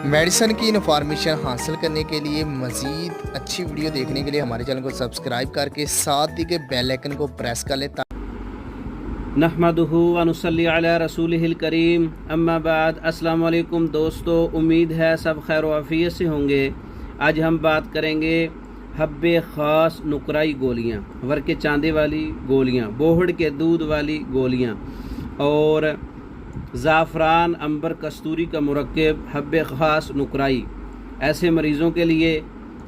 Medicine की information हासिल करने के लिए मज़ीद अच्छी वीडियो देखने के लिए हमारे चैनल को सब्सक्राइब करके साथ ही के बेल आइकन को प्रेस कर लें। नहमदुहु व नुसल्ली अला रसूलिहिल करीम, अम्मा बाद। अस्सलाम वालेकुम दोस्तों, उम्मीद है सब खैर व आफियत से होंगे। आज हम बात करेंगे हब्बे ख़ास नुकराई गोलियाँ, वर्के चांदी वाली गोलियाँ, बोहड़ के दूध वाली गोलियाँ और ज़ाफ़रान अंबर कस्तूरी का मुरक्कब हब्बे ख़ास नुकराई ऐसे मरीज़ों के लिए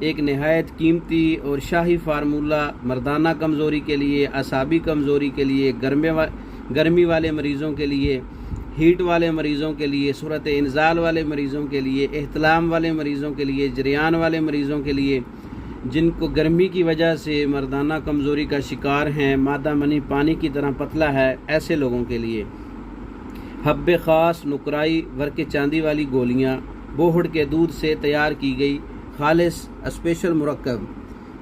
एक नहायत कीमती और शाही फार्मूला, मर्दाना कमज़ोरी के लिए, असाबी कमज़ोरी के लिए, गर्मी वाले मरीज़ों के लिए, हीट वाले मरीज़ों के लिए, सूरत इंज़ाल वाले मरीज़ों के लिए, एहतलाम वाले मरीज़ों के लिए, जरियान वाले मरीज़ों के लिए, जिनको गर्मी की वजह से मर्दाना कमज़ोरी का शिकार हैं, मादा मनी पानी की तरह पतला है, ऐसे लोगों के लिए हब्बे ख़ास नुकराई वर्के चांदी वाली गोलियाँ बोहड़ के दूध से तैयार की गई खालिस स्पेशल मुरक्कब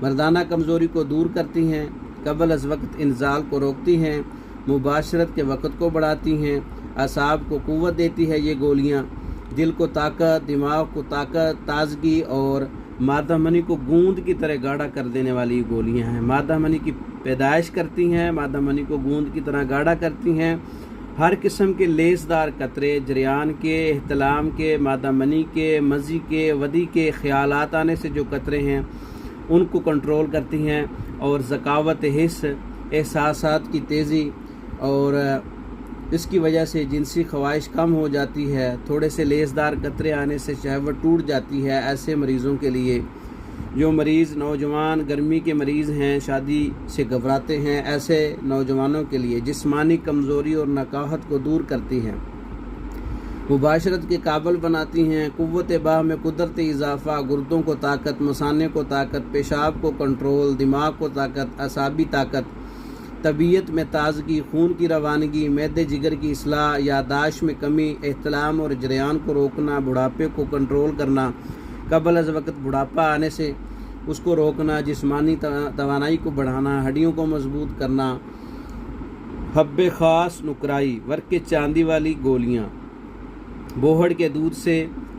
मर्दाना कमज़ोरी को दूर करती हैं, कबल अज़ वक्त इंज़ाल को रोकती हैं, मुबाशरत के वक़्त को बढ़ाती हैं, असाब को क़ुव्वत देती है। ये गोलियाँ दिल को ताकत, दिमाग को ताकत, ताज़गी और मादा मनी को गूंद की तरह गाढ़ा कर देने वाली गोलियाँ हैं। मादा मनी की पैदाइश करती हैं, मादा मनी को गूंद की तरह गाढ़ा करती हैं। हर किस्म के लेसदार कतरे, जरियान के, एहतलाम के, मादा मनी के, मज़ी के, वदी के ख़यालात आने से जो कतरे हैं उनको कंट्रोल करती हैं और ज़कावत हिस्स, एहसासात की तेज़ी और इसकी वजह से जिनसी ख्वाहिश कम हो जाती है। थोड़े से लेसदार कतरे आने से शहवत टूट जाती है। ऐसे मरीज़ों के लिए, जो मरीज़ नौजवान गर्मी के मरीज़ हैं, शादी से घबराते हैं, ऐसे नौजवानों के लिए जिस्मानी कमज़ोरी और नकाहत को दूर करती हैं, मुबाशरत के काबिल बनाती हैं, क़ुव्वत बाह में कुदरती इजाफ़ा, गुर्दों को ताकत, मसाने को ताकत, पेशाब को कंट्रोल, दिमाग को ताकत, असाबी ताकत, तबीयत में ताज़गी, खून की रवानगी, मैदे जिगर की इस्लाह, यादाश्त में कमी, एहतलाम और जरियान को रोकना, बुढ़ापे को कंट्रोल करना, कबल अज़ वक़्त बुढ़ापा आने से उसको रोकना, जिस्मानी तवानाई को बढ़ाना, हड्डियों को मजबूत करना। हब्बे ख़ास नुकराई वर्के चांदी वाली गोलियाँ बोहड़ के दूध से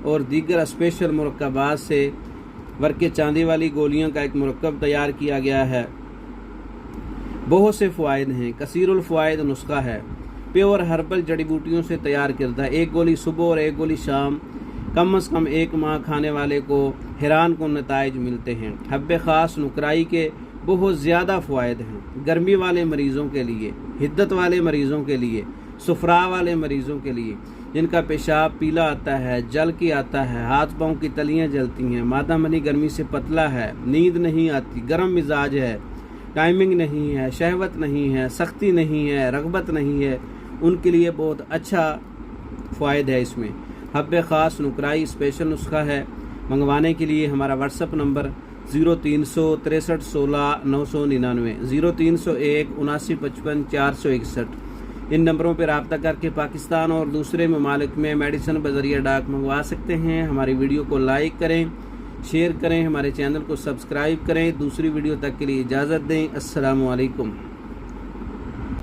और दीगर स्पेशल मुरक्कबात से वर्के चांदी वाली गोलियाँ का एक मुरक्कब तैयार किया गया है। बहुत से फ़वाइद हैं, कसीरुल फ़वाइद नुस्खा है, प्योर हर्बल जड़ी बूटियों से तैयार करता है। एक गोली सुबह और एक गोली शाम, कम अज़ कम एक माह खाने वाले को हैरान कन नताइज मिलते हैं। हब्बे ख़ास नुकराई के बहुत ज़्यादा फ़वाइद हैं। गर्मी वाले मरीज़ों के लिए, हिद्दत वाले मरीज़ों के लिए, सुफरा वाले मरीज़ों के लिए, जिनका पेशाब पीला आता है, जल की आता है, हाथ पाँव की तलियाँ जलती हैं, मादा मनी गर्मी से पतला है, नींद नहीं आती, गर्म मिजाज है, टाइमिंग नहीं है, शहवत नहीं है, सख्ती नहीं है, रग़बत नहीं है, उनके लिए बहुत अच्छा फ़ायदा है इसमें। हब्बे ख़ास नुकराई स्पेशल नुस्खा है। मंगवाने के लिए हमारा व्हाट्सअप नंबर 0363 16 999, 0301 79 55 461। इन नंबरों पर रब्ता करके पाकिस्तान और दूसरे ममालिक में मेडिसिन बज़रिया डाक मंगवा सकते हैं। हमारी वीडियो को लाइक करें, शेयर करें, हमारे चैनल को सब्सक्राइब करें। दूसरी वीडियो तक के लिए इजाज़त दें। अस्सलामु अलैकुम।